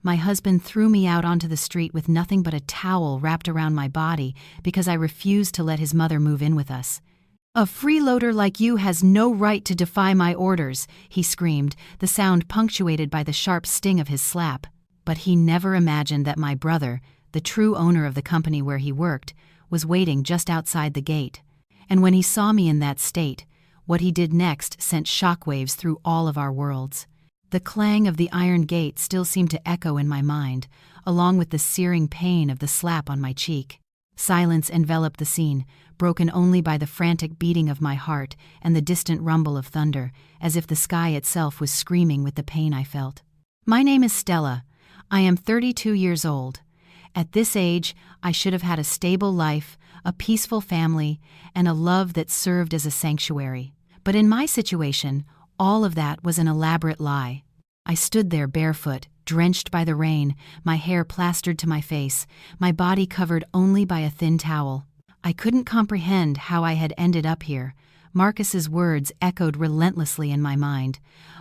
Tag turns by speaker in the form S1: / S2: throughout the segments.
S1: My husband threw me out onto the street with nothing but a towel wrapped around my body because I refused to let his mother move in with us. "A freeloader like you has no right to defy my orders," he screamed, the sound punctuated by the sharp sting of his slap. But he never imagined that my brother, the true owner of the company where he worked, was waiting just outside the gate. And when he saw me in that state, what he did next sent shockwaves through all of our worlds. The clang of the iron gate still seemed to echo in my mind, along with the searing pain of the slap on my cheek. Silence enveloped the scene, broken only by the frantic beating of my heart and the distant rumble of thunder, as if the sky itself was screaming with the pain I felt. "My name is Stella. I am 32 years old. At this age, I should have had a stable life, a peaceful family, and a love that served as a sanctuary. But in my situation, all of that was an elaborate lie. I stood there barefoot, drenched by the rain, my hair plastered to my face, my body covered only by a thin towel. I couldn't comprehend how I had ended up here. Marcus's words echoed relentlessly in my mind.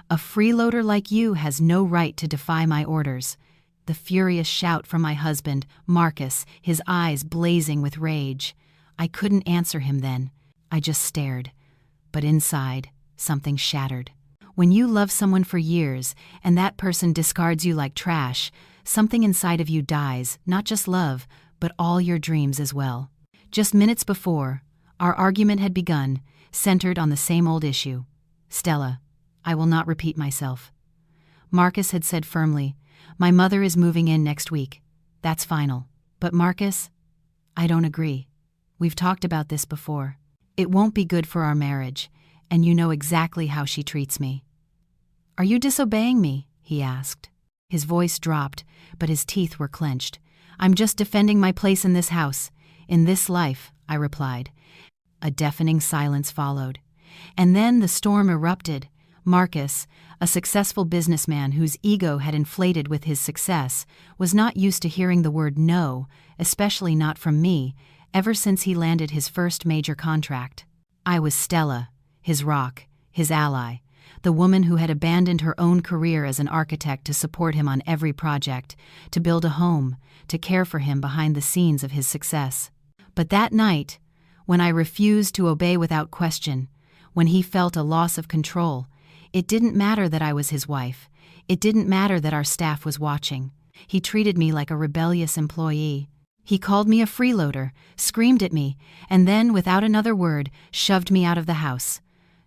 S1: "A freeloader like you has no right to defy my orders." The furious shout from my husband, Marcus, his eyes blazing with rage. I couldn't answer him then. I just stared. But inside, something shattered. When you love someone for years and that person discards you like trash, something inside of you dies, not just love, but all your dreams as well. Just minutes before, our argument had begun, centered on the same old issue. "Stella, I will not repeat myself." Marcus had said firmly, "My mother is moving in next week. That's final." "But Marcus, I don't agree. We've talked about this before. It won't be good for our marriage, and you know exactly how she treats me." "Are you disobeying me?" he asked. His voice dropped, but his teeth were clenched. "I'm just defending my place in this house, in this life," I replied. A deafening silence followed. And then the storm erupted. Marcus, a successful businessman whose ego had inflated with his success, was not used to hearing the word no, especially not from me, ever since he landed his first major contract. I was Stella, his rock, his ally, the woman who had abandoned her own career as an architect to support him on every project, to build a home, to care for him behind the scenes of his success. But that night, when I refused to obey without question, when he felt a loss of control, it didn't matter that I was his wife. It didn't matter that our staff was watching. He treated me like a rebellious employee. He called me a freeloader, screamed at me, and then, without another word, shoved me out of the house.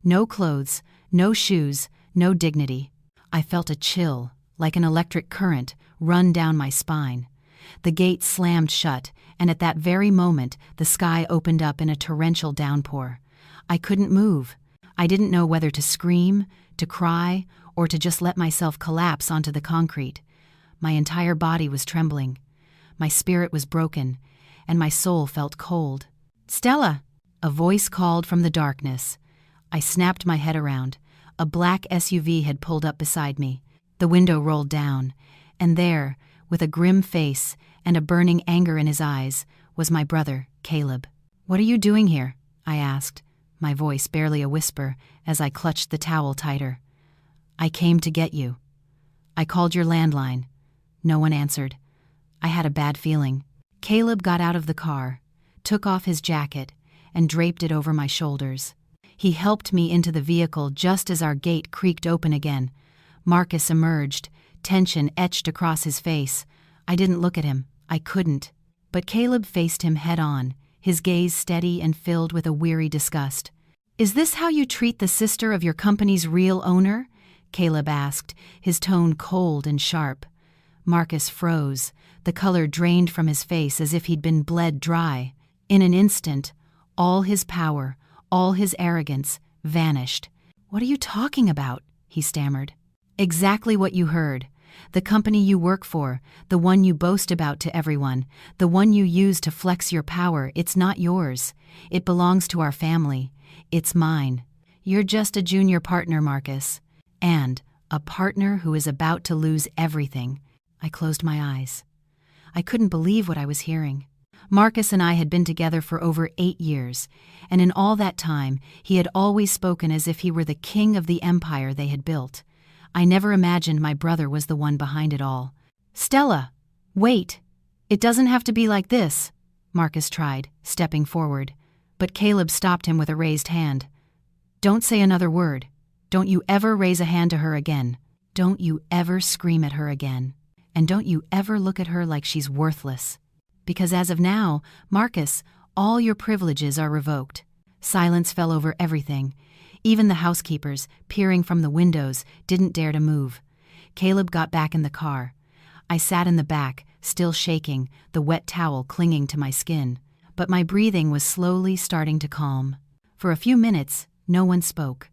S1: No clothes, no shoes, no dignity. I felt a chill, like an electric current, run down my spine. The gate slammed shut, and at that very moment, the sky opened up in a torrential downpour. I couldn't move. I didn't know whether to scream, to cry, or to just let myself collapse onto the concrete. My entire body was trembling. My spirit was broken, and my soul felt cold. "Stella!" A voice called from the darkness. I snapped my head around. A black SUV had pulled up beside me. The window rolled down, and there, with a grim face and a burning anger in his eyes, was my brother, Caleb. "What are you doing here?" I asked, my voice barely a whisper as I clutched the towel tighter. "I came to get you. I called your landline. No one answered. I had a bad feeling." Caleb got out of the car, took off his jacket, and draped it over my shoulders. He helped me into the vehicle just as our gate creaked open again. Marcus emerged, tension etched across his face. I didn't look at him. I couldn't. But Caleb faced him head-on, his gaze steady and filled with a weary disgust. "Is this how you treat the sister of your company's real owner?" Caleb asked, his tone cold and sharp. Marcus froze, the color drained from his face as if he'd been bled dry. In an instant, all his power, all his arrogance, vanished. "What are you talking about?" he stammered. "Exactly what you heard. The company you work for, the one you boast about to everyone, the one you use to flex your power, it's not yours. It belongs to our family. It's mine. You're just a junior partner, Marcus. And a partner who is about to lose everything." I closed my eyes. I couldn't believe what I was hearing. Marcus and I had been together for over 8 years, and in all that time, he had always spoken as if he were the king of the empire they had built. I never imagined my brother was the one behind it all. "Stella, wait. It doesn't have to be like this," Marcus tried, stepping forward. But Caleb stopped him with a raised hand. "Don't say another word. Don't you ever raise a hand to her again. Don't you ever scream at her again. And don't you ever look at her like she's worthless. Because as of now, Marcus, all your privileges are revoked." Silence fell over everything. Even the housekeepers, peering from the windows, didn't dare to move. Caleb got back in the car. I sat in the back, still shaking, the wet towel clinging to my skin. But my breathing was slowly starting to calm. For a few minutes, no one spoke.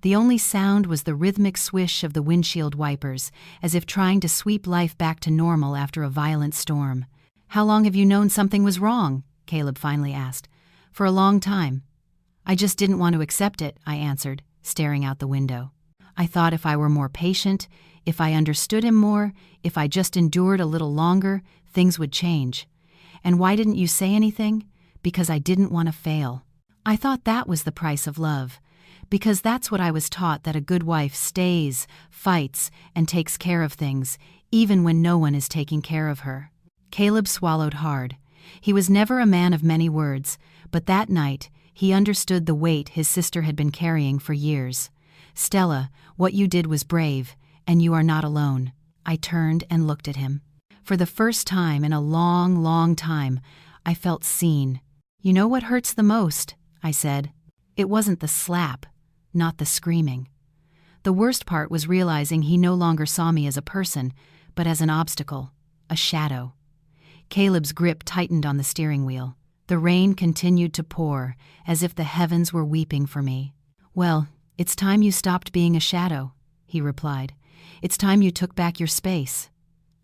S1: The only sound was the rhythmic swish of the windshield wipers, as if trying to sweep life back to normal after a violent storm. "How long have you known something was wrong?" Caleb finally asked. "For a long time." "I just didn't want to accept it," I answered, staring out the window. I thought if I were more patient, if I understood him more, if I just endured a little longer, things would change. "And why didn't you say anything?" "Because I didn't want to fail. I thought that was the price of love. Because that's what I was taught, that a good wife stays, fights, and takes care of things, even when no one is taking care of her." Caleb swallowed hard. He was never a man of many words, but that night he understood the weight his sister had been carrying for years. "Stella, what you did was brave, and you are not alone." I turned and looked at him. For the first time in a long, long time, I felt seen. "You know what hurts the most?" I said. It wasn't the slap, not the screaming. The worst part was realizing he no longer saw me as a person, but as an obstacle, a shadow. Caleb's grip tightened on the steering wheel. The rain continued to pour, as if the heavens were weeping for me. "Well, it's time you stopped being a shadow," he replied. "It's time you took back your space."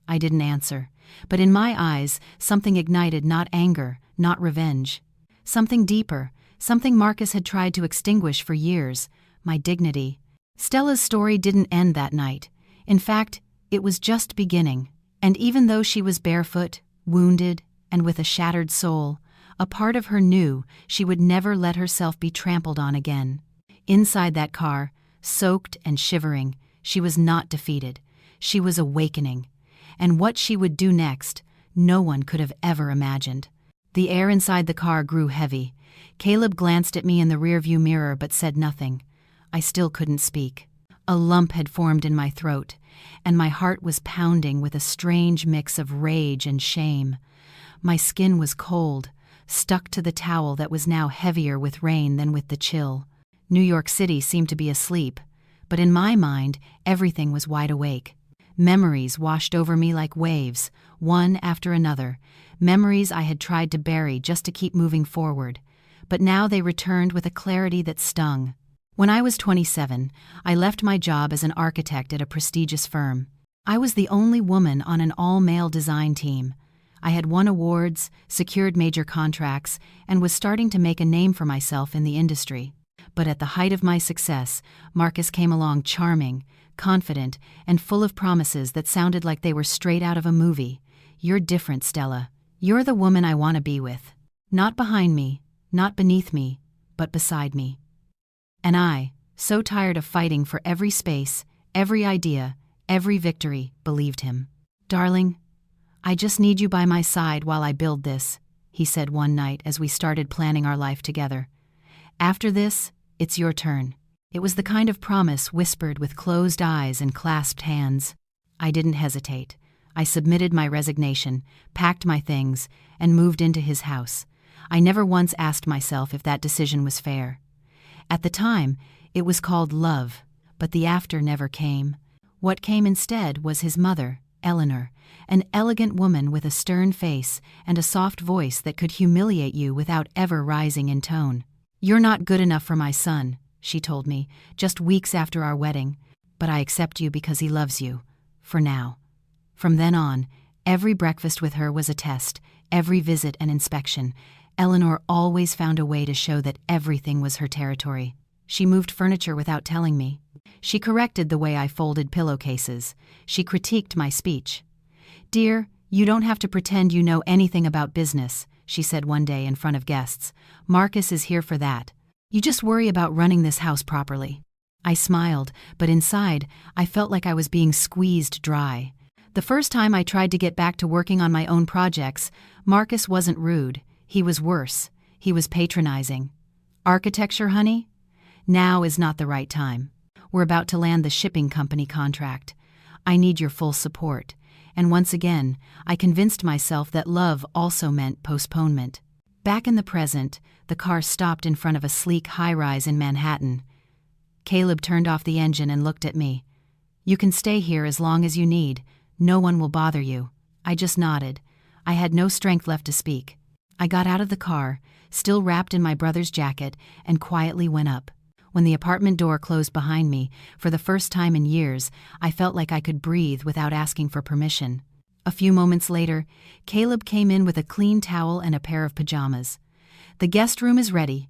S1: I didn't answer, but in my eyes, something ignited, not anger, not revenge. Something deeper, something Marcus had tried to extinguish for years, my dignity. Stella's story didn't end that night. In fact, it was just beginning. And even though she was barefoot, wounded, and with a shattered soul, a part of her knew she would never let herself be trampled on again. Inside that car, soaked and shivering, she was not defeated. She was awakening. And what she would do next, no one could have ever imagined. The air inside the car grew heavy. Caleb glanced at me in the rearview mirror but said nothing. I still couldn't speak. A lump had formed in my throat, and my heart was pounding with a strange mix of rage and shame. My skin was cold, stuck to the towel that was now heavier with rain than with the chill. New York City seemed to be asleep, but in my mind, everything was wide awake. Memories washed over me like waves, one after another, memories I had tried to bury just to keep moving forward. But now they returned with a clarity that stung. When I was 27, I left my job as an architect at a prestigious firm. I was the only woman on an all-male design team. I had won awards, secured major contracts, and was starting to make a name for myself in the industry. But at the height of my success, Marcus came along charming, confident, and full of promises that sounded like they were straight out of a movie. "You're different, Stella. You're the woman I want to be with. Not behind me, not beneath me, but beside me." And I, so tired of fighting for every space, every idea, every victory, believed him. "Darling, I just need you by my side while I build this," he said one night as we started planning our life together. "After this, it's your turn." It was the kind of promise whispered with closed eyes and clasped hands. I didn't hesitate. I submitted my resignation, packed my things, and moved into his house. I never once asked myself if that decision was fair. At the time, it was called love, but the after never came. What came instead was his mother, Eleanor, an elegant woman with a stern face and a soft voice that could humiliate you without ever rising in tone. "You're not good enough for my son," she told me, just weeks after our wedding, "but I accept you because he loves you, for now." From then on, every breakfast with her was a test, every visit an inspection. Eleanor always found a way to show that everything was her territory. She moved furniture without telling me. She corrected the way I folded pillowcases. She critiqued my speech. "Dear, you don't have to pretend you know anything about business," she said one day in front of guests. "Marcus is here for that. You just worry about running this house properly." I smiled, but inside, I felt like I was being squeezed dry. The first time I tried to get back to working on my own projects, Marcus wasn't rude. He was worse. He was patronizing. Architecture, honey? Now is not the right time. We're about to land the shipping company contract. I need your full support. And once again, I convinced myself that love also meant postponement. Back in the present, the car stopped in front of a sleek high-rise in Manhattan. Caleb turned off the engine and looked at me. "You can stay here as long as you need. No one will bother you." I just nodded. I had no strength left to speak. I got out of the car, still wrapped in my brother's jacket, and quietly went up. When the apartment door closed behind me, for the first time in years, I felt like I could breathe without asking for permission. A few moments later, Caleb came in with a clean towel and a pair of pajamas. "The guest room is ready.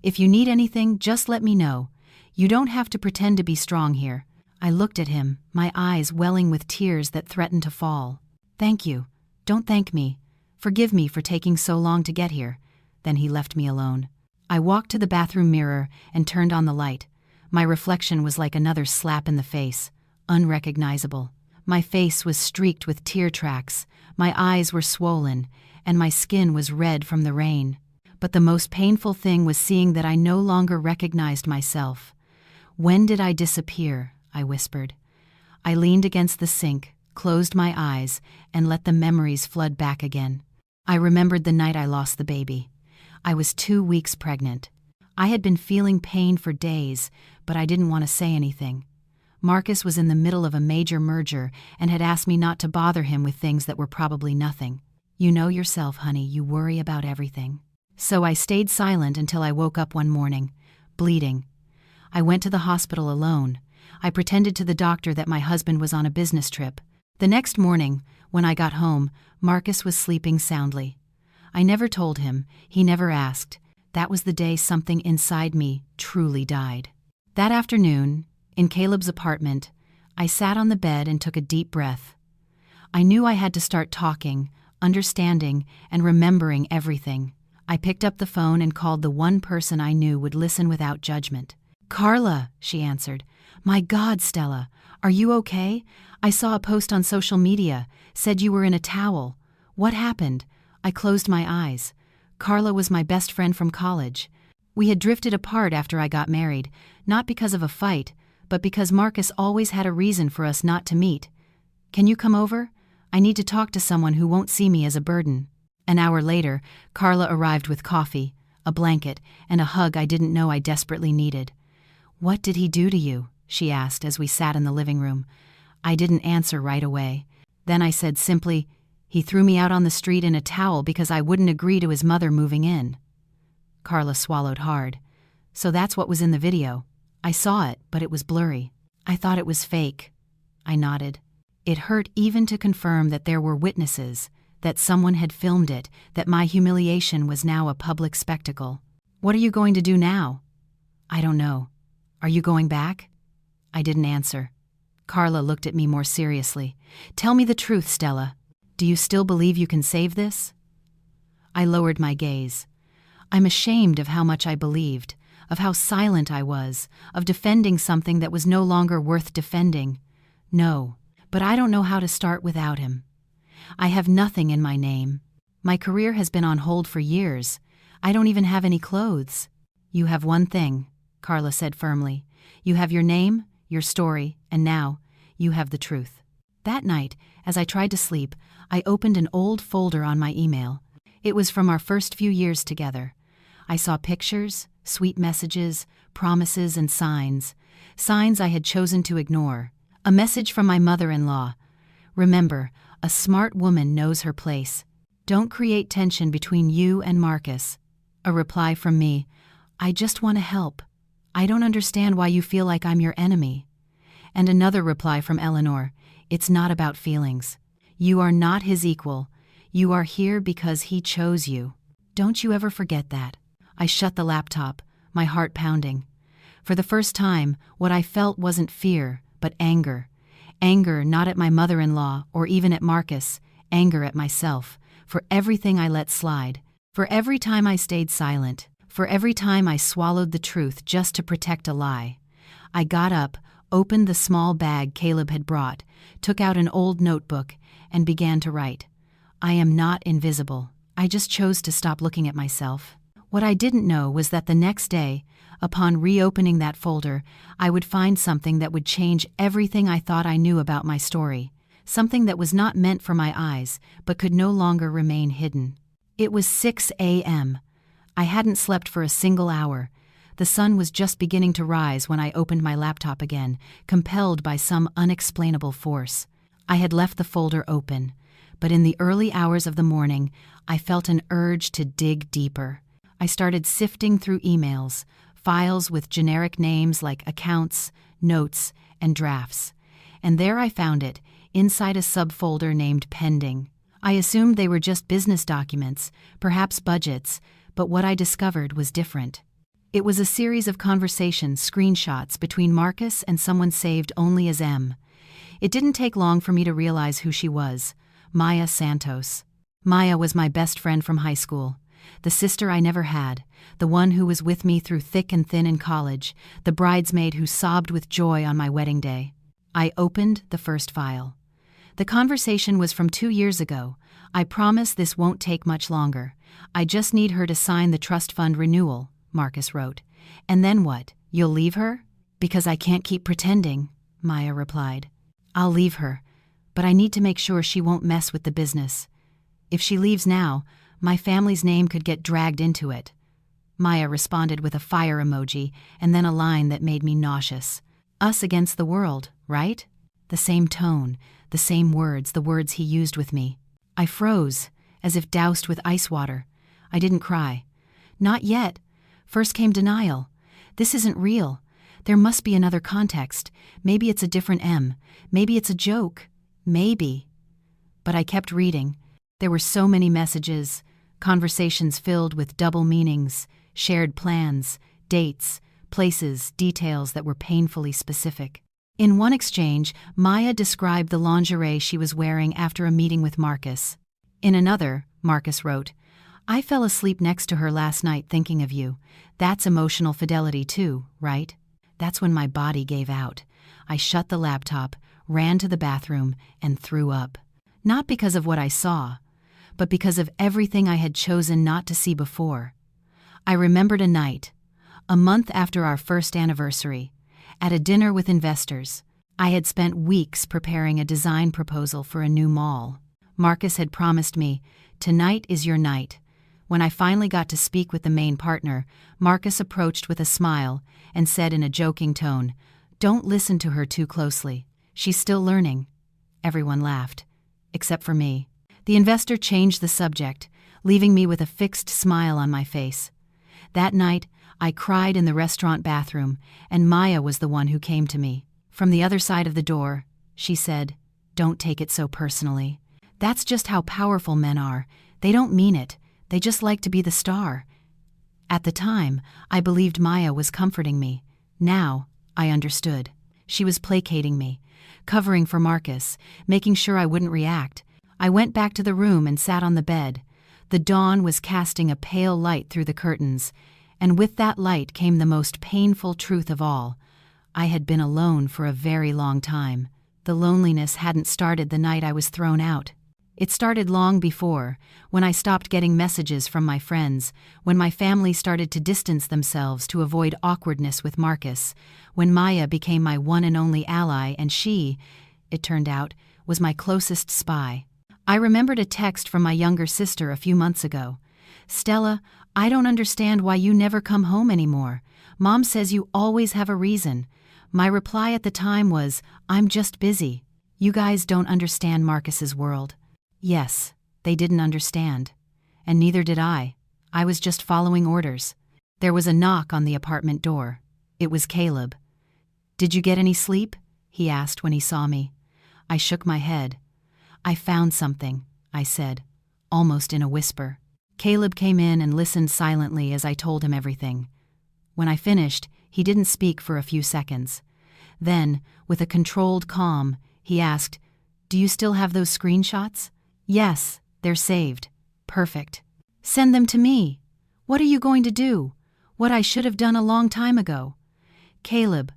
S1: If you need anything, just let me know. You don't have to pretend to be strong here." I looked at him, my eyes welling with tears that threatened to fall. "Thank you. Don't thank me. Forgive me for taking so long to get here." Then he left me alone. I walked to the bathroom mirror and turned on the light. My reflection was like another slap in the face, unrecognizable. My face was streaked with tear tracks, my eyes were swollen, and my skin was red from the rain. But the most painful thing was seeing that I no longer recognized myself. "When did I disappear?" I whispered. I leaned against the sink, closed my eyes, and let the memories flood back again. I remembered the night I lost the baby. I was 2 weeks pregnant. I had been feeling pain for days, but I didn't want to say anything. Marcus was in the middle of a major merger and had asked me not to bother him with things that were probably nothing. You know yourself, honey, you worry about everything. So I stayed silent until I woke up one morning, bleeding. I went to the hospital alone. I pretended to the doctor that my husband was on a business trip. The next morning, when I got home, Marcus was sleeping soundly. I never told him, he never asked. That was the day something inside me truly died. That afternoon, in Caleb's apartment, I sat on the bed and took a deep breath. I knew I had to start talking, understanding, and remembering everything. I picked up the phone and called the one person I knew would listen without judgment. "Carla," she answered. "My God, Stella, are you okay? I saw a post on social media, said you were in a towel. What happened?" I closed my eyes. Carla was my best friend from college. We had drifted apart after I got married, not because of a fight, but because Marcus always had a reason for us not to meet. "Can you come over? I need to talk to someone who won't see me as a burden." An hour later, Carla arrived with coffee, a blanket, and a hug I didn't know I desperately needed. "What did he do to you?" she asked as we sat in the living room. I didn't answer right away. Then I said simply, "He threw me out on the street in a towel because I wouldn't agree to his mother moving in." Carla swallowed hard. "So that's what was in the video. I saw it, but it was blurry. I thought it was fake." I nodded. It hurt even to confirm that there were witnesses, that someone had filmed it, that my humiliation was now a public spectacle. "What are you going to do now?" "I don't know. Are you going back?" I didn't answer. Carla looked at me more seriously. "Tell me the truth, Stella. Do you still believe you can save this?" I lowered my gaze. I'm ashamed of how much I believed, of how silent I was, of defending something that was no longer worth defending. No, but I don't know how to start without him. I have nothing in my name. My career has been on hold for years. I don't even have any clothes. "You have one thing," Carla said firmly. "You have your name, your story, and now, you have the truth." That night, as I tried to sleep, I opened an old folder on my email. It was from our first few years together. I saw pictures, sweet messages, promises, and signs. Signs I had chosen to ignore. A message from my mother-in-law. "Remember, a smart woman knows her place. Don't create tension between you and Marcus." A reply from me. "I just want to help. I don't understand why you feel like I'm your enemy." And another reply from Eleanor. "It's not about feelings. You are not his equal. You are here because he chose you. Don't you ever forget that." I shut the laptop, my heart pounding. For the first time, what I felt wasn't fear, but anger. Anger not at my mother-in-law or even at Marcus, anger at myself, for everything I let slide, for every time I stayed silent, for every time I swallowed the truth just to protect a lie. I got up, opened the small bag Caleb had brought, took out an old notebook, and began to write. I am not invisible. I just chose to stop looking at myself. What I didn't know was that the next day, upon reopening that folder, I would find something that would change everything I thought I knew about my story. Something that was not meant for my eyes, but could no longer remain hidden. It was 6 a.m. I hadn't slept for a single hour. The sun was just beginning to rise when I opened my laptop again, compelled by some unexplainable force. I had left the folder open, but in the early hours of the morning, I felt an urge to dig deeper. I started sifting through emails, files with generic names like accounts, notes, and drafts. And there I found it, inside a subfolder named Pending. I assumed they were just business documents, perhaps budgets, but what I discovered was different. It was a series of conversations, screenshots between Marcus and someone saved only as M. It didn't take long for me to realize who she was, Maya Santos. Maya was my best friend from high school, the sister I never had, the one who was with me through thick and thin in college, the bridesmaid who sobbed with joy on my wedding day. I opened the first file. The conversation was from 2 years ago. I promise this won't take much longer. I just need her to sign the trust fund renewal, Marcus wrote. And then what? You'll leave her? Because I can't keep pretending, Maya replied. I'll leave her, but I need to make sure she won't mess with the business. If she leaves now, my family's name could get dragged into it. Maya responded with a fire emoji and then a line that made me nauseous. Us against the world, right? The same tone, the same words, the words he used with me. I froze, as if doused with ice water. I didn't cry. Not yet. First came denial. This isn't real. There must be another context. Maybe it's a different M. Maybe it's a joke. Maybe. But I kept reading. There were so many messages, conversations filled with double meanings, shared plans, dates, places, details that were painfully specific. In one exchange, Maya described the lingerie she was wearing after a meeting with Marcus. In another, Marcus wrote, I fell asleep next to her last night thinking of you. That's emotional fidelity too, right? That's when my body gave out. I shut the laptop, ran to the bathroom, and threw up. Not because of what I saw, but because of everything I had chosen not to see before. I remembered a night, a month after our first anniversary, at a dinner with investors. I had spent weeks preparing a design proposal for a new mall. Marcus had promised me, tonight is your night. When I finally got to speak with the main partner, Marcus approached with a smile and said in a joking tone, Don't listen to her too closely. She's still learning. Everyone laughed, except for me. The investor changed the subject, leaving me with a fixed smile on my face. That night, I cried in the restaurant bathroom, and Maya was the one who came to me. From the other side of the door, she said, Don't take it so personally. That's just how powerful men are. They don't mean it. They just like to be the star. At the time, I believed Maya was comforting me. Now, I understood. She was placating me, covering for Marcus, making sure I wouldn't react. I went back to the room and sat on the bed. The dawn was casting a pale light through the curtains, and with that light came the most painful truth of all. I had been alone for a very long time. The loneliness hadn't started the night I was thrown out. It started long before, when I stopped getting messages from my friends, when my family started to distance themselves to avoid awkwardness with Marcus, when Maya became my one and only ally and she, it turned out, was my closest spy. I remembered a text from my younger sister a few months ago. Stella, I don't understand why you never come home anymore. Mom says you always have a reason. My reply at the time was, I'm just busy. You guys don't understand Marcus's world. Yes, they didn't understand. And neither did I. I was just following orders. There was a knock on the apartment door. It was Caleb. Did you get any sleep? He asked when he saw me. I shook my head. I found something, I said, almost in a whisper. Caleb came in and listened silently as I told him everything. When I finished, he didn't speak for a few seconds. Then, with a controlled calm, he asked, Do you still have those screenshots? Yes, they're saved. Perfect. Send them to me. What are you going to do? What I should have done a long time ago. Caleb,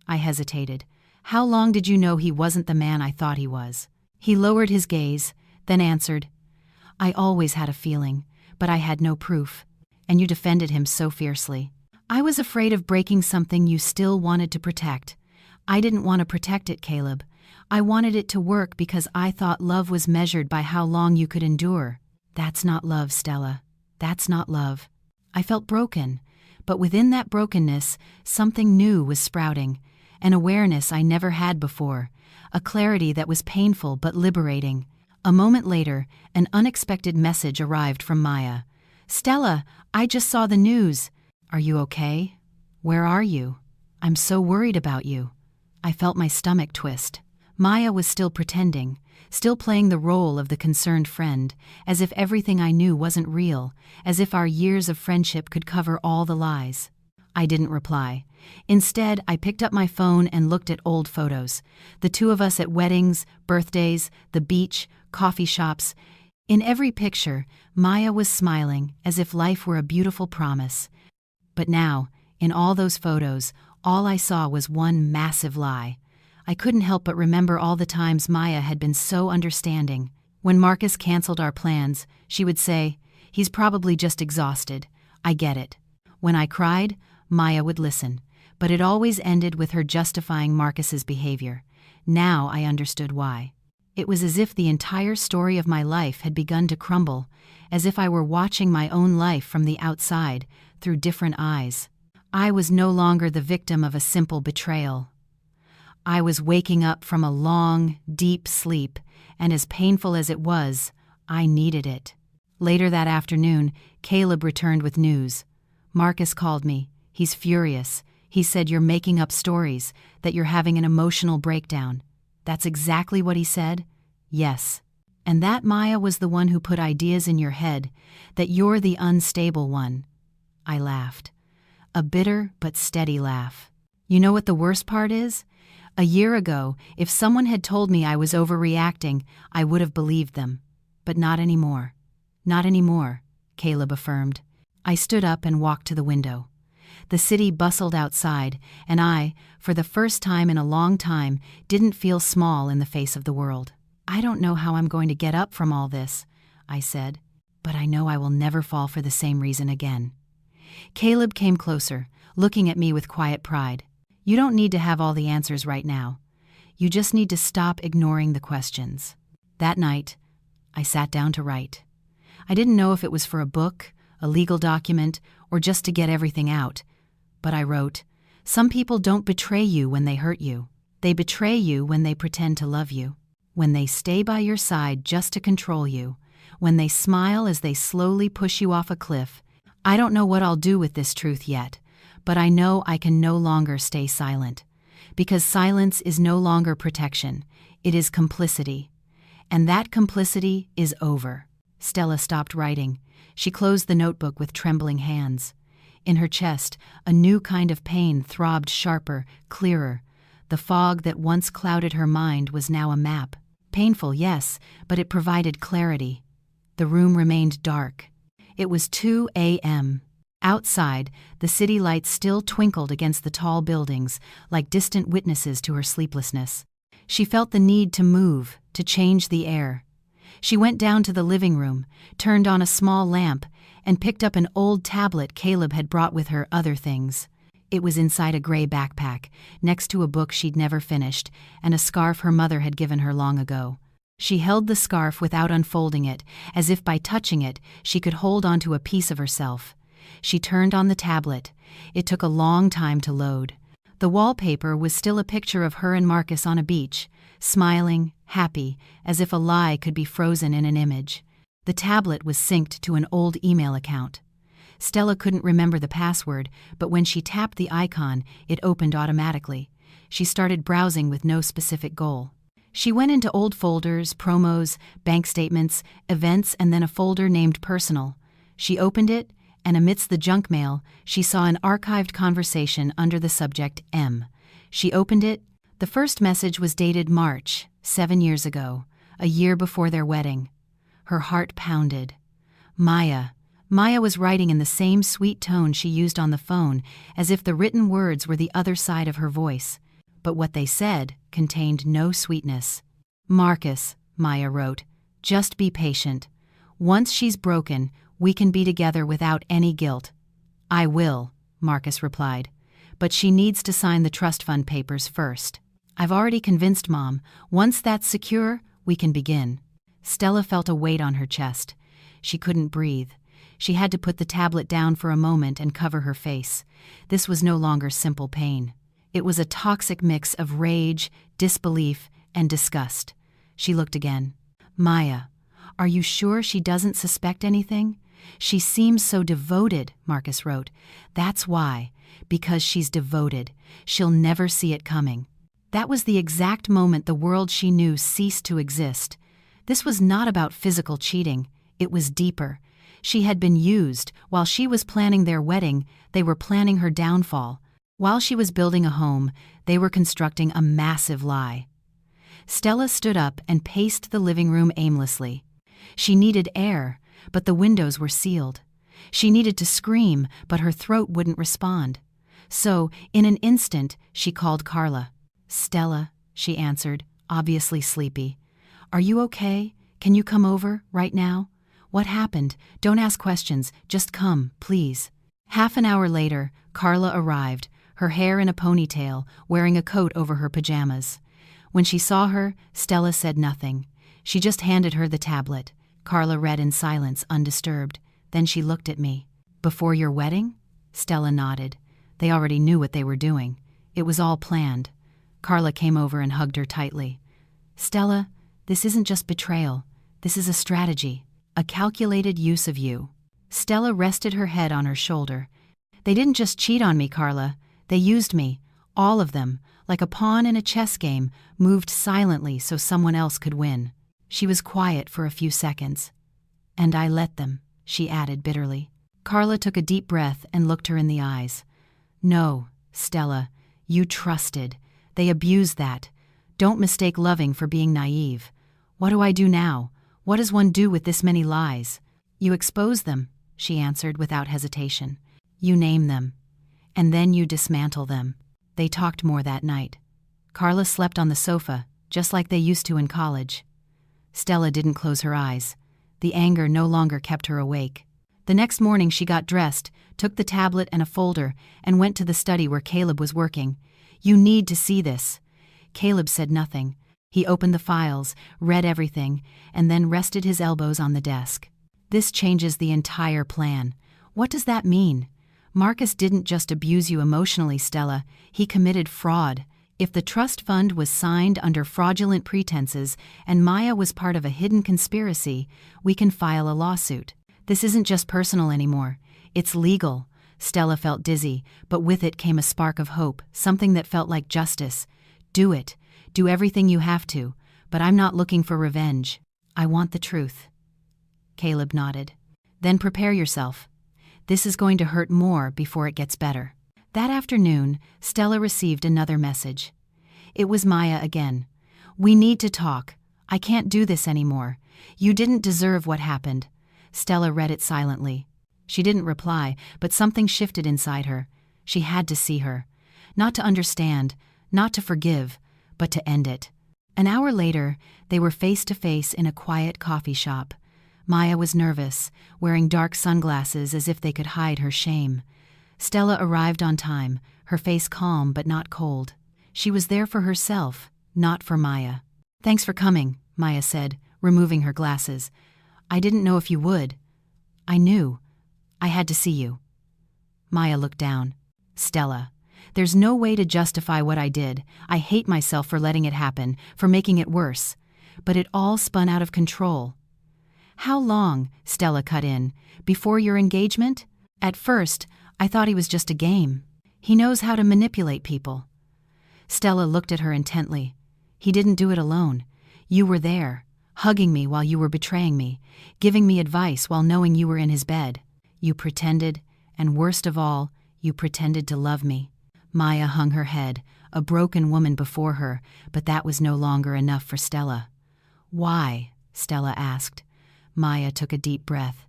S1: I hesitated. How long did you know he wasn't the man I thought he was? He lowered his gaze, then answered, I always had a feeling, but I had no proof. And you defended him so fiercely. I was afraid of breaking something you still wanted to protect. I didn't want to protect it, Caleb. I wanted it to work because I thought love was measured by how long you could endure. That's not love, Stella. That's not love. I felt broken, but within that brokenness, something new was sprouting, an awareness I never had before, a clarity that was painful but liberating. A moment later, an unexpected message arrived from Maya. Stella, I just saw the news. Are you okay? Where are you? I'm so worried about you. I felt my stomach twist. Maya was still pretending, still playing the role of the concerned friend, as if everything I knew wasn't real, as if our years of friendship could cover all the lies. I didn't reply. Instead, I picked up my phone and looked at old photos. The two of us at weddings, birthdays, the beach, coffee shops. In every picture, Maya was smiling as if life were a beautiful promise. But now, in all those photos, all I saw was one massive lie. I couldn't help but remember all the times Maya had been so understanding. When Marcus canceled our plans, she would say, He's probably just exhausted. I get it. When I cried, Maya would listen, but it always ended with her justifying Marcus's behavior. Now I understood why. It was as if the entire story of my life had begun to crumble, as if I were watching my own life from the outside, through different eyes. I was no longer the victim of a simple betrayal. I was waking up from a long, deep sleep, and as painful as it was, I needed it. Later that afternoon, Caleb returned with news. Marcus called me. He's furious. He said you're making up stories, that you're having an emotional breakdown. That's exactly what he said? Yes. And that Maya was the one who put ideas in your head, that you're the unstable one. I laughed. A bitter but steady laugh. You know what the worst part is? A year ago, if someone had told me I was overreacting, I would have believed them. But not anymore. Not anymore, Caleb affirmed. I stood up and walked to the window. The city bustled outside, and I, for the first time in a long time, didn't feel small in the face of the world. I don't know how I'm going to get up from all this, I said, but I know I will never fall for the same reason again. Caleb came closer, looking at me with quiet pride. You don't need to have all the answers right now. You just need to stop ignoring the questions. That night, I sat down to write. I didn't know if it was for a book, a legal document, or just to get everything out. But I wrote, Some people don't betray you when they hurt you. They betray you when they pretend to love you. When they stay by your side just to control you. When they smile as they slowly push you off a cliff. I don't know what I'll do with this truth yet, but I know I can no longer stay silent. Because silence is no longer protection, it is complicity. And that complicity is over. Stella stopped writing. She closed the notebook with trembling hands. In her chest, a new kind of pain throbbed sharper, clearer. The fog that once clouded her mind was now a map. Painful, yes, but it provided clarity. The room remained dark. It was 2 a.m. Outside, the city lights still twinkled against the tall buildings, like distant witnesses to her sleeplessness. She felt the need to move, to change the air. She went down to the living room, turned on a small lamp, and picked up an old tablet Caleb had brought with her other things. It was inside a gray backpack, next to a book she'd never finished, and a scarf her mother had given her long ago. She held the scarf without unfolding it, as if by touching it, she could hold onto a piece of herself. She turned on the tablet. It took a long time to load. The wallpaper was still a picture of her and Marcus on a beach, smiling, happy, as if a lie could be frozen in an image. The tablet was synced to an old email account. Stella couldn't remember the password, but when she tapped the icon, it opened automatically. She started browsing with no specific goal. She went into old folders, promos, bank statements, events, and then a folder named Personal. She opened it, and amidst the junk mail, she saw an archived conversation under the subject M. She opened it. The first message was dated March, 7 years ago, a year before their wedding. Her heart pounded. Maya. Maya was writing in the same sweet tone she used on the phone, as if the written words were the other side of her voice. but what they said contained no sweetness. "Marcus," Maya wrote, "just be patient. Once she's broken, we can be together without any guilt." "I will," Marcus replied, "but she needs to sign the trust fund papers first." "I've already convinced Mom. Once that's secure, we can begin." Stella felt a weight on her chest. She couldn't breathe. She had to put the tablet down for a moment and cover her face. This was no longer simple pain. It was a toxic mix of rage, disbelief, and disgust. She looked again. "Maya, are you sure she doesn't suspect anything? She seems so devoted," Marcus wrote. "That's why. Because she's devoted. She'll never see it coming." That was the exact moment the world she knew ceased to exist. This was not about physical cheating. It was deeper. She had been used. While she was planning their wedding, they were planning her downfall. While she was building a home, they were constructing a massive lie. Stella stood up and paced the living room aimlessly. She needed air, but the windows were sealed. She needed to scream, but her throat wouldn't respond. So, in an instant, she called Carla. "Stella," she answered, obviously sleepy. "Are you okay? Can you come over, right now? What happened? Don't ask questions, just come, please." Half an hour later, Carla arrived, her hair in a ponytail, wearing a coat over her pajamas. When she saw her, Stella said nothing. She just handed her the tablet. Carla read in silence, undisturbed. Then she looked at me. "Before your wedding?" Stella nodded. They already knew what they were doing. It was all planned. Carla came over and hugged her tightly. "Stella, this isn't just betrayal. This is a strategy, a calculated use of you." Stella rested her head on her shoulder. "They didn't just cheat on me, Carla. They used me, all of them, like a pawn in a chess game, moved silently so someone else could win." She was quiet for a few seconds. "And I let them," she added bitterly. Carla took a deep breath and looked her in the eyes. "No, Stella, you trusted. They abused that. Don't mistake loving for being naive. What do I do now? What does one do with this many lies?" "You expose them," she answered without hesitation. "You name them. And then you dismantle them." They talked more that night. Carla slept on the sofa, just like they used to in college. Stella didn't close her eyes. The anger no longer kept her awake. The next morning she got dressed, took the tablet and a folder, and went to the study where Caleb was working. "You need to see this." Caleb said nothing. He opened the files, read everything, and then rested his elbows on the desk. "This changes the entire plan. What does that mean? Marcus didn't just abuse you emotionally, Stella. He committed fraud. If the trust fund was signed under fraudulent pretenses and Maya was part of a hidden conspiracy, we can file a lawsuit. This isn't just personal anymore. It's legal." Stella felt dizzy, but with it came a spark of hope, something that felt like justice. "Do it. Do everything you have to. But I'm not looking for revenge. I want the truth." Caleb nodded. "Then prepare yourself. This is going to hurt more before it gets better." That afternoon, Stella received another message. It was Maya again. "We need to talk. I can't do this anymore. You didn't deserve what happened." Stella read it silently. She didn't reply, but something shifted inside her. She had to see her. Not to understand, not to forgive, but to end it. An hour later, they were face to face in a quiet coffee shop. Maya was nervous, wearing dark sunglasses as if they could hide her shame. Stella arrived on time, her face calm but not cold. She was there for herself, not for Maya. "Thanks for coming," Maya said, removing her glasses. "I didn't know if you would." "I knew. I had to see you." Maya looked down. "Stella, there's no way to justify what I did. I hate myself for letting it happen, for making it worse. But it all spun out of control." "How long," Stella cut in, "before your engagement?" "At first, I thought he was just a game. He knows how to manipulate people." Stella looked at her intently. "He didn't do it alone. You were there, hugging me while you were betraying me, giving me advice while knowing you were in his bed. You pretended, and worst of all, you pretended to love me." Maya hung her head, a broken woman before her, but that was no longer enough for Stella. "Why?" Stella asked. Maya took a deep breath.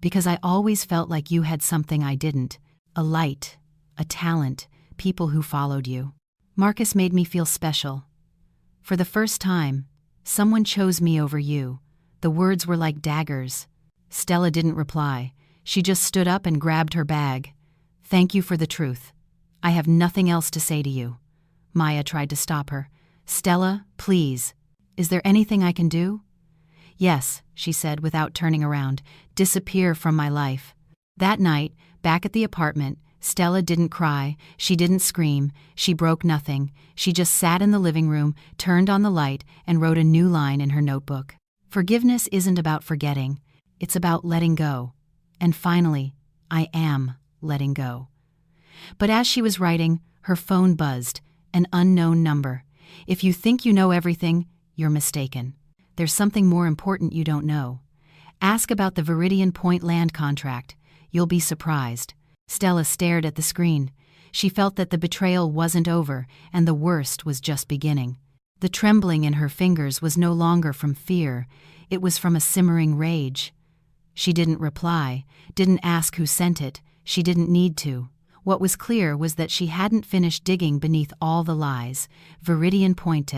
S1: "Because I always felt like you had something I didn't. A light, a talent, people who followed you." Marcus made me feel special. For the first time, someone chose me over you. The words were like daggers. Stella didn't reply. She just stood up and grabbed her bag. Thank you for the truth. I have nothing else to say to you. Maya tried to stop her. Stella, please. Is there anything I can do? Yes, she said without turning around. Disappear from my life. That night, back at the apartment, Stella didn't cry, she didn't scream, she broke nothing. She just sat in the living room, turned on the light, and wrote a new line in her notebook. Forgiveness isn't about forgetting, it's about letting go. And finally, I am letting go. But as she was writing, her phone buzzed, an unknown number. If you think you know everything, you're mistaken. There's something more important you don't know. Ask about the Viridian Point land contract. You'll be surprised. Stella stared at the screen. She felt that the betrayal wasn't over, and the worst was just beginning. The trembling in her fingers was no longer from fear, it was from a simmering rage. She didn't reply, didn't ask who sent it, she didn't need to. What was clear was that she hadn't finished digging beneath all the lies. Viridian Point.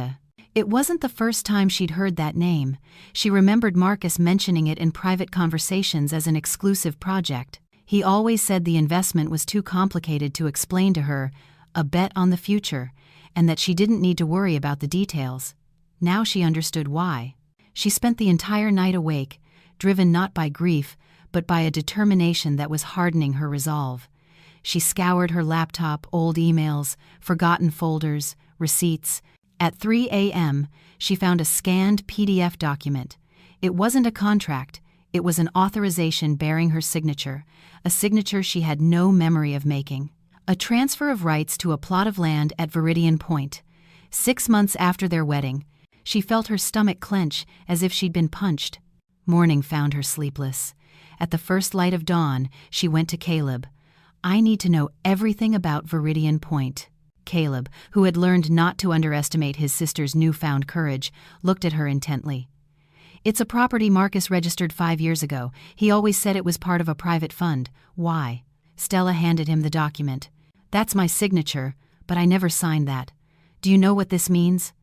S1: It wasn't the first time she'd heard that name. She remembered Marcus mentioning it in private conversations as an exclusive project. He always said the investment was too complicated to explain to her, a bet on the future, and that she didn't need to worry about the details. Now she understood why. She spent the entire night awake, driven not by grief, but by a determination that was hardening her resolve. She scoured her laptop, old emails, forgotten folders, receipts. At 3 a.m., she found a scanned PDF document. It wasn't a contract. It was an authorization bearing her signature, a signature she had no memory of making. A transfer of rights to a plot of land at Viridian Point. 6 months after their wedding, she felt her stomach clench as if she'd been punched. Morning found her sleepless. At the first light of dawn, she went to Caleb. I need to know everything about Viridian Point. Caleb, who had learned not to underestimate his sister's newfound courage, looked at her intently. It's a property Marcus registered 5 years ago. He always said it was part of a private fund. Why? Stella handed him the document. That's my signature, but I never signed that. Do you know what this means?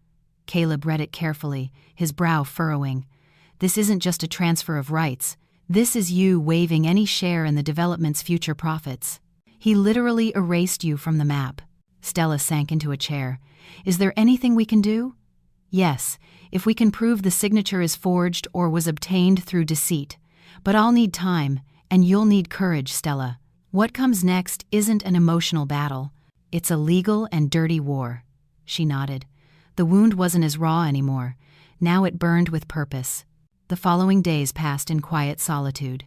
S1: Caleb read it carefully, his brow furrowing. This isn't just a transfer of rights. This is you waiving any share in the development's future profits. He literally erased you from the map. Stella sank into a chair. Is there anything we can do? Yes, if we can prove the signature is forged or was obtained through deceit. But I'll need time, and you'll need courage, Stella. What comes next isn't an emotional battle. It's a legal and dirty war. She nodded. The wound wasn't as raw anymore. Now it burned with purpose. The following days passed in quiet solitude.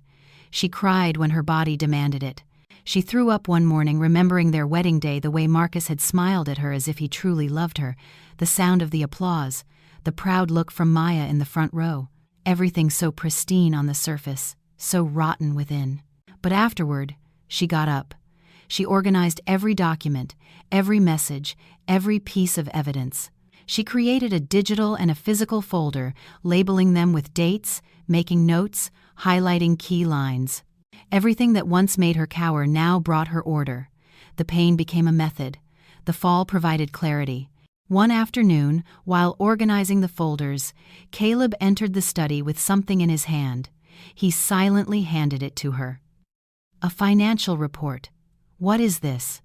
S1: She cried when her body demanded it. She threw up one morning, remembering their wedding day, the way Marcus had smiled at her as if he truly loved her, the sound of the applause, the proud look from Maya in the front row. Everything so pristine on the surface, so rotten within. But afterward, she got up. She organized every document, every message, every piece of evidence. She created a digital and a physical folder, labeling them with dates, making notes, highlighting key lines. Everything that once made her cower now brought her order. The pain became a method. The fall provided clarity. One afternoon, while organizing the folders, Caleb entered the study with something in his hand. He silently handed it to her. A financial report. What is this?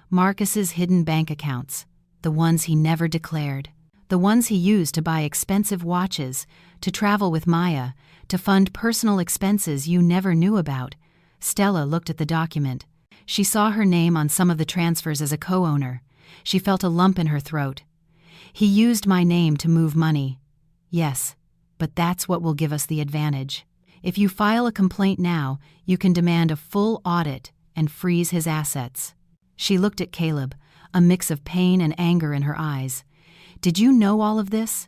S1: Marcus's hidden bank accounts. The ones he never declared. The ones he used to buy expensive watches, to travel with Maya, to fund personal expenses you never knew about. Stella looked at the document. She saw her name on some of the transfers as a co-owner. She felt a lump in her throat. He used my name to move money. Yes, but that's what will give us the advantage. If you file a complaint now, you can demand a full audit and freeze his assets. She looked at Caleb, a mix of pain and anger in her eyes. Did you know all of this?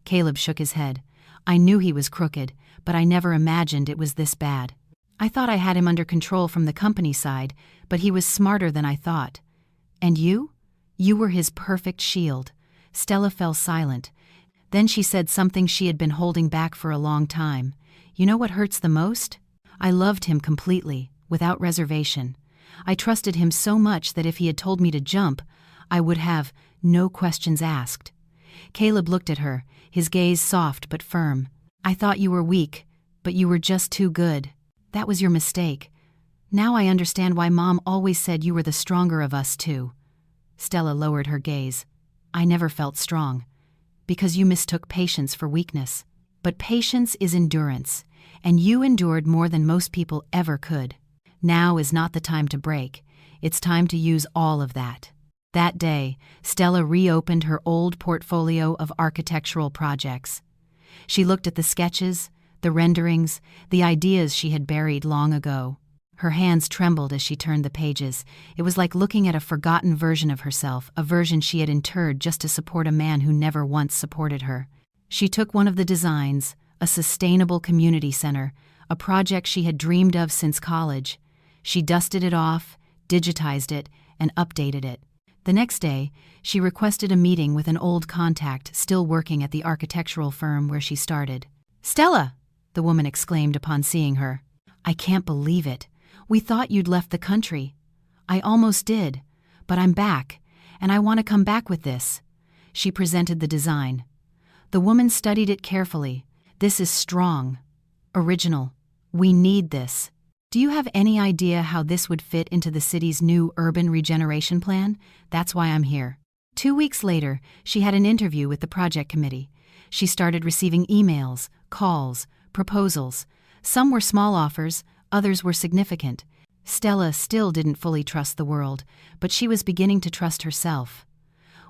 S1: Caleb shook his head. I knew he was crooked, but I never imagined it was this bad. I thought I had him under control from the company side, but he was smarter than I thought. And you? You were his perfect shield. Stella fell silent. Then she said something she had been holding back for a long time. You know what hurts the most? I loved him completely, without reservation. I trusted him so much that if he had told me to jump, I would have, no questions asked. Caleb looked at her, his gaze soft but firm. I thought you were weak, but you were just too good. That was your mistake. Now I understand why Mom always said you were the stronger of us two. Stella lowered her gaze. I never felt strong. Because you mistook patience for weakness. But patience is endurance, and you endured more than most people ever could. Now is not the time to break. It's time to use all of that. That day, Stella reopened her old portfolio of architectural projects. She looked at the sketches, the renderings, the ideas she had buried long ago. Her hands trembled as she turned the pages. It was like looking at a forgotten version of herself, a version she had interred just to support a man who never once supported her. She took one of the designs, a sustainable community center, a project she had dreamed of since college. She dusted it off, digitized it, and updated it. The next day, she requested a meeting with an old contact still working at the architectural firm where she started. "Stella!" the woman exclaimed upon seeing her. "I can't believe it. We thought you'd left the country." "I almost did, but I'm back, and I want to come back with this." She presented the design. The woman studied it carefully. "This is strong. Original. We need this. Do you have any idea how this would fit into the city's new urban regeneration plan? That's why I'm here." 2 weeks later, she had an interview with the project committee. She started receiving emails, calls, proposals. Some were small offers, others were significant. Stella still didn't fully trust the world, but she was beginning to trust herself.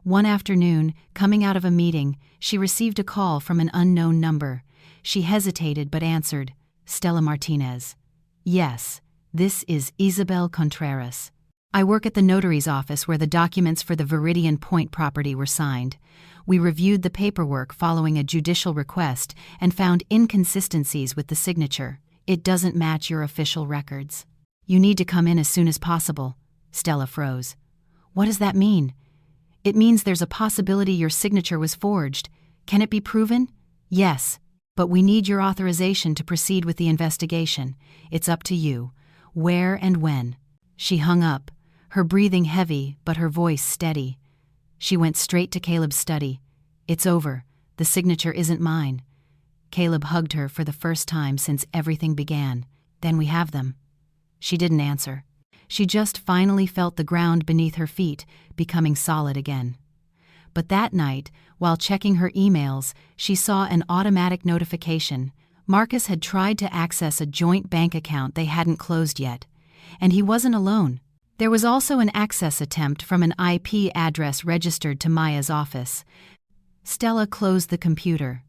S1: One afternoon, coming out of a meeting, she received a call from an unknown number. She hesitated but answered. "Stella Martinez." "Yes, this is Isabel Contreras. I work at the notary's office where the documents for the Viridian Point property were signed. We reviewed the paperwork following a judicial request and found inconsistencies with the signature. It doesn't match your official records. You need to come in as soon as possible." Stella froze. "What does that mean?" "It means there's a possibility your signature was forged. Can it be proven?" "Yes, but we need your authorization to proceed with the investigation. It's up to you. Where and when?" She hung up, her breathing heavy but her voice steady. She went straight to Caleb's study. "It's over. The signature isn't mine." Caleb hugged her for the first time since everything began. "Then we have them." She didn't answer. She just finally felt the ground beneath her feet becoming solid again. But that night, while checking her emails, she saw an automatic notification. Marcus had tried to access a joint bank account they hadn't closed yet. And he wasn't alone. There was also an access attempt from an IP address registered to Maya's office. Stella closed the computer.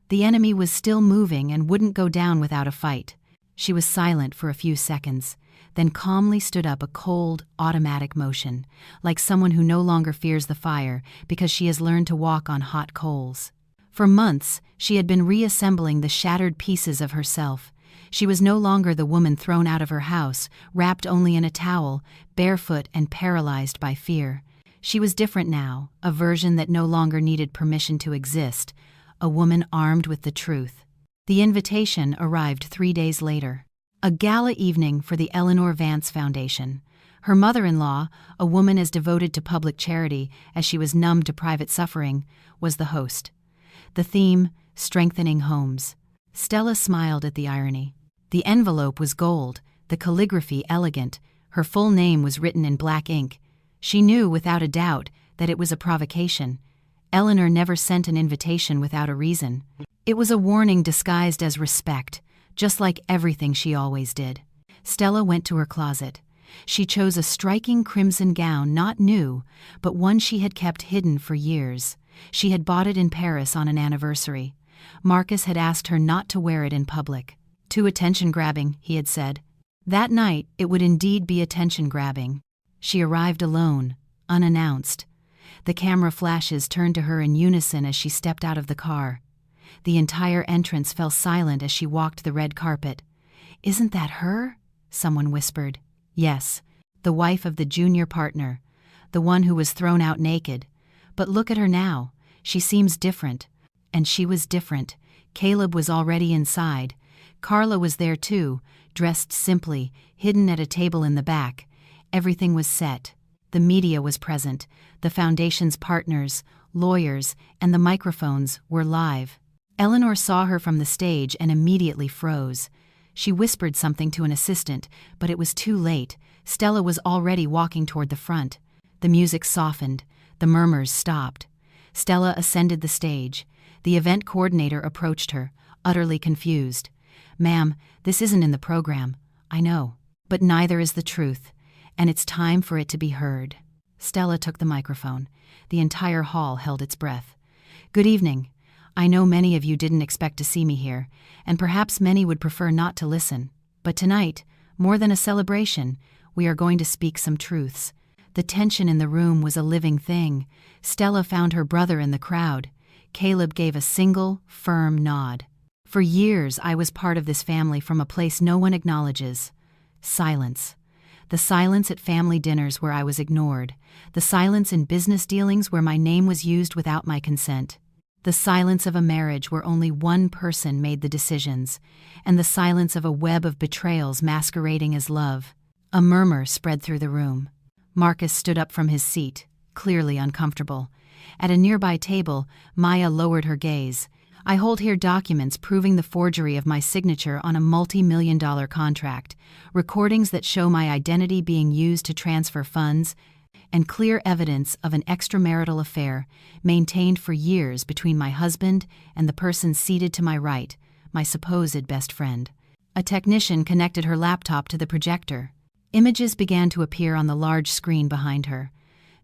S1: The enemy was still moving and wouldn't go down without a fight. She was silent for a few seconds, then calmly stood up, a cold, automatic motion, like someone who no longer fears the fire because she has learned to walk on hot coals. For months, she had been reassembling the shattered pieces of herself. She was no longer the woman thrown out of her house, wrapped only in a towel, barefoot and paralyzed by fear. She was different now, a version that no longer needed permission to exist, a woman armed with the truth. The invitation arrived 3 days later. A gala evening for the Eleanor Vance Foundation. Her mother-in-law, a woman as devoted to public charity as she was numb to private suffering, was the host. The theme, strengthening homes. Stella smiled at the irony. The envelope was gold, the calligraphy elegant. Her full name was written in black ink. She knew without a doubt that it was a provocation. Eleanor never sent an invitation without a reason. It was a warning disguised as respect, just like everything she always did. Stella went to her closet. She chose a striking crimson gown, not new, but one she had kept hidden for years. She had bought it in Paris on an anniversary. Marcus had asked her not to wear it in public. "Too attention-grabbing," he had said. That night, it would indeed be attention-grabbing. She arrived alone, unannounced. The camera flashes turned to her in unison as she stepped out of the car. The entire entrance fell silent as she walked the red carpet. "Isn't that her?" someone whispered. Yes, the wife of the junior partner, the one who was thrown out naked. But look at her now. She seems different. And she was different. Caleb was already inside. Carla was there too, dressed simply, hidden at a table in the back. Everything was set. The media was present. The foundation's partners, lawyers, and the microphones were live. Eleanor saw her from the stage and immediately froze. She whispered something to an assistant, but it was too late. Stella was already walking toward the front. The music softened. The murmurs stopped. Stella ascended the stage. The event coordinator approached her, utterly confused. "Ma'am, this isn't in the program." "I know. But neither is the truth. And it's time for it to be heard." Stella took the microphone. The entire hall held its breath. "Good evening. I know many of you didn't expect to see me here, and perhaps many would prefer not to listen. But tonight, more than a celebration, we are going to speak some truths." The tension in the room was a living thing. Stella found her brother in the crowd. Caleb gave a single, firm nod. "For years I was part of this family from a place no one acknowledges." Silence. The silence at family dinners where I was ignored. The silence in business dealings where my name was used without my consent. The silence of a marriage where only one person made the decisions. And the silence of a web of betrayals masquerading as love. A murmur spread through the room. Marcus stood up from his seat, clearly uncomfortable. At a nearby table, Maya lowered her gaze. "I hold here documents proving the forgery of my signature on a multi-million-dollar contract, recordings that show my identity being used to transfer funds, and clear evidence of an extramarital affair maintained for years between my husband and the person seated to my right, my supposed best friend." A technician connected her laptop to the projector. Images began to appear on the large screen behind her.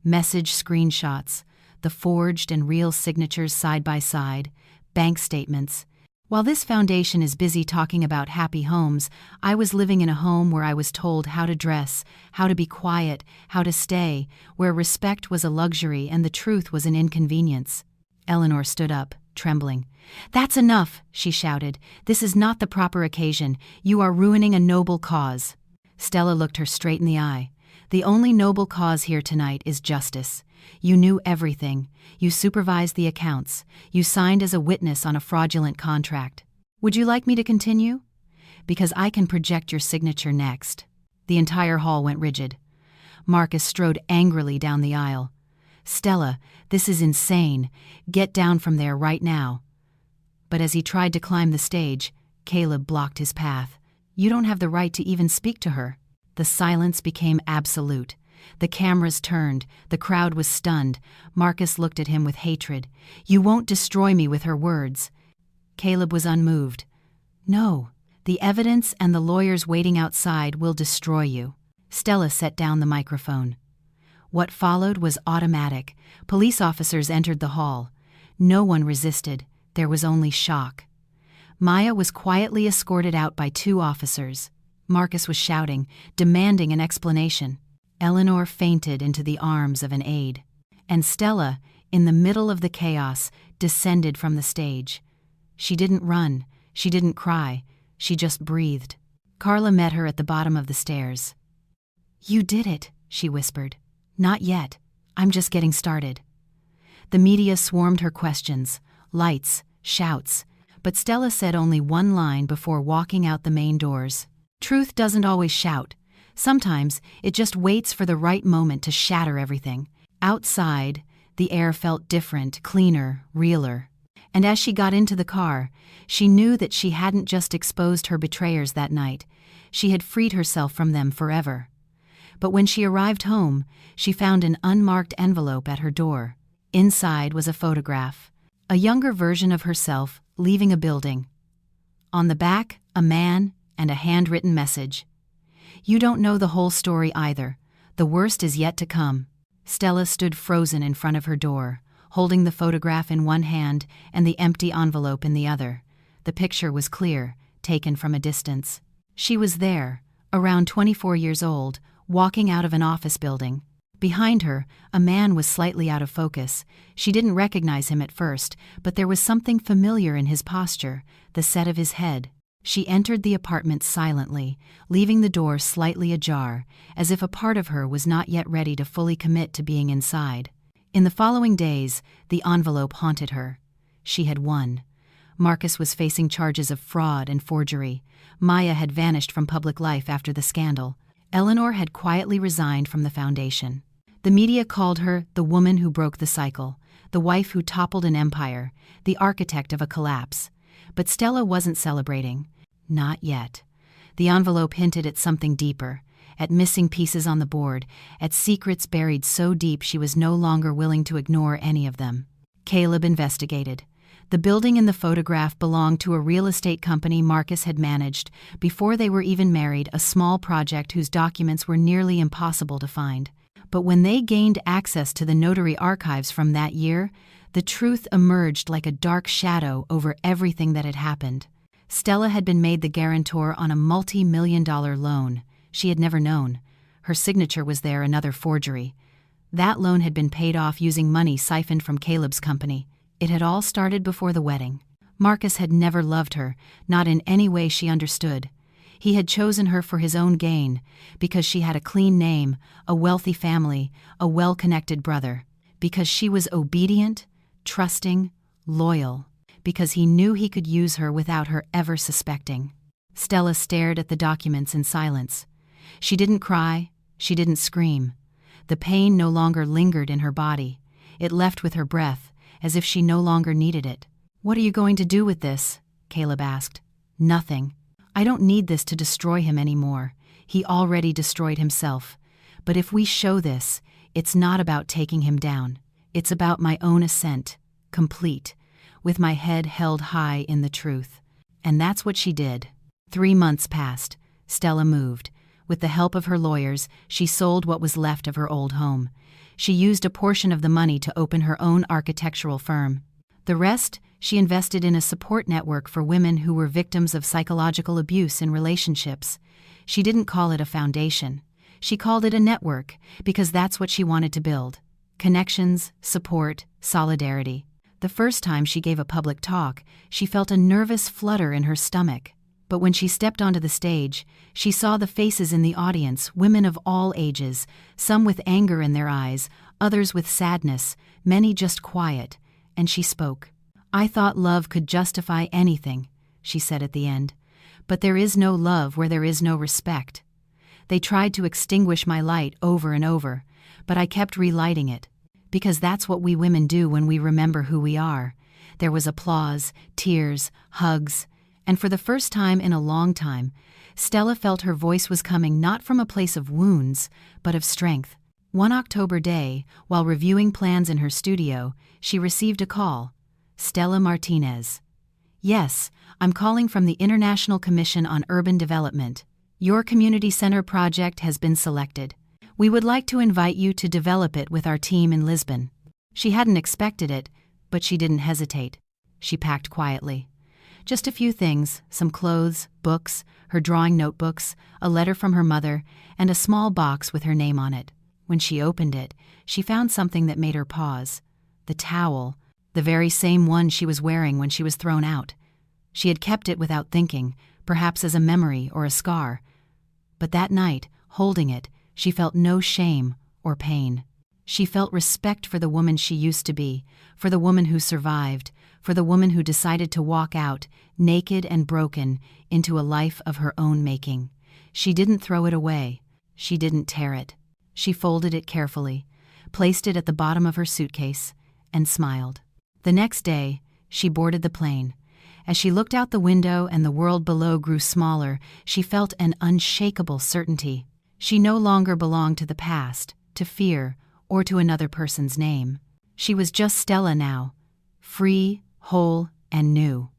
S1: Message screenshots, the forged and real signatures side by side, bank statements. While this foundation is busy talking about happy homes, I was living in a home where I was told how to dress, how to be quiet, how to stay, where respect was a luxury and the truth was an inconvenience. Eleanor stood up, trembling. "That's enough," she shouted. "This is not the proper occasion. You are ruining a noble cause." Stella looked her straight in the eye. "The only noble cause here tonight is justice. You knew everything. You supervised the accounts. You signed as a witness on a fraudulent contract. Would you like me to continue? Because I can project your signature next." The entire hall went rigid. Marcus strode angrily down the aisle. "Stella, this is insane. Get down from there right now." But as he tried to climb the stage, Caleb blocked his path. "You don't have the right to even speak to her." The silence became absolute. The cameras turned. The crowd was stunned. Marcus looked at him with hatred. "You won't destroy me with her words." Caleb was unmoved. "No, the evidence and the lawyers waiting outside will destroy you." Stella set down the microphone. What followed was automatic. Police officers entered the hall. No one resisted. There was only shock. Maya was quietly escorted out by 2 officers. Marcus was shouting, demanding an explanation. Eleanor fainted into the arms of an aide. And Stella, in the middle of the chaos, descended from the stage. She didn't run. She didn't cry. She just breathed. Carla met her at the bottom of the stairs. "You did it," she whispered. "Not yet. I'm just getting started." The media swarmed her questions, lights, shouts. But Stella said only one line before walking out the main doors. Truth doesn't always shout. Sometimes it just waits for the right moment to shatter everything. Outside, the air felt different, cleaner, realer. And as she got into the car, she knew that she hadn't just exposed her betrayers that night. She had freed herself from them forever. But when she arrived home, she found an unmarked envelope at her door. Inside was a photograph. A younger version of herself leaving a building. On the back, a man and a handwritten message. "You don't know the whole story either. The worst is yet to come." Stella stood frozen in front of her door, holding the photograph in one hand and the empty envelope in the other. The picture was clear, taken from a distance. She was there, around 24 years old, walking out of an office building. Behind her, a man was slightly out of focus. She didn't recognize him at first, but there was something familiar in his posture, the set of his head. She entered the apartment silently, leaving the door slightly ajar, as if a part of her was not yet ready to fully commit to being inside. In the following days, the envelope haunted her. She had won. Marcus was facing charges of fraud and forgery. Maya had vanished from public life after the scandal. Eleanor had quietly resigned from the foundation. The media called her the woman who broke the cycle, the wife who toppled an empire, the architect of a collapse. But Stella wasn't celebrating. Not yet. The envelope hinted at something deeper, at missing pieces on the board, at secrets buried so deep she was no longer willing to ignore any of them. Caleb investigated. The building in the photograph belonged to a real estate company Marcus had managed before they were even married, a small project whose documents were nearly impossible to find. But when they gained access to the notary archives from that year, the truth emerged like a dark shadow over everything that had happened. Stella had been made the guarantor on a multi-million-dollar loan she had never known. Her signature was there, another forgery. That loan had been paid off using money siphoned from Caleb's company. It had all started before the wedding. Marcus had never loved her, not in any way she understood. He had chosen her for his own gain, because she had a clean name, a wealthy family, a well-connected brother. Because she was obedient, trusting, loyal. Because he knew he could use her without her ever suspecting. Stella stared at the documents in silence. She didn't cry, she didn't scream. The pain no longer lingered in her body. It left with her breath, as if she no longer needed it. "What are you going to do with this?" Caleb asked. "Nothing. I don't need this to destroy him anymore. He already destroyed himself. But if we show this, it's not about taking him down. It's about my own ascent, complete, with my head held high in the truth." And that's what she did. 3 months passed. Stella moved. With the help of her lawyers, she sold what was left of her old home. She used a portion of the money to open her own architectural firm. The rest, she invested in a support network for women who were victims of psychological abuse in relationships. She didn't call it a foundation. She called it a network, because that's what she wanted to build. Connections, support, solidarity. The first time she gave a public talk, she felt a nervous flutter in her stomach. But when she stepped onto the stage, she saw the faces in the audience, women of all ages, some with anger in their eyes, others with sadness, many just quiet, and she spoke. "I thought love could justify anything," she said at the end. "But there is no love where there is no respect. They tried to extinguish my light over and over, but I kept relighting it. Because that's what we women do when we remember who we are." There was applause, tears, hugs. And for the first time in a long time, Stella felt her voice was coming not from a place of wounds, but of strength. One October day, while reviewing plans in her studio, she received a call. Stella Martinez. "Yes, I'm calling from the International Commission on Urban Development. Your community center project has been selected. We would like to invite you to develop it with our team in Lisbon." She hadn't expected it, but she didn't hesitate. She packed quietly. Just a few things, some clothes, books, her drawing notebooks, a letter from her mother, and a small box with her name on it. When she opened it, she found something that made her pause. The towel, the very same one she was wearing when she was thrown out. She had kept it without thinking, perhaps as a memory or a scar. But that night, holding it, she felt no shame or pain. She felt respect for the woman she used to be, for the woman who survived, for the woman who decided to walk out, naked and broken, into a life of her own making. She didn't throw it away. She didn't tear it. She folded it carefully, placed it at the bottom of her suitcase, and smiled. The next day, she boarded the plane. As she looked out the window and the world below grew smaller, she felt an unshakable certainty. She no longer belonged to the past, to fear, or to another person's name. She was just Stella now, free, whole, and new.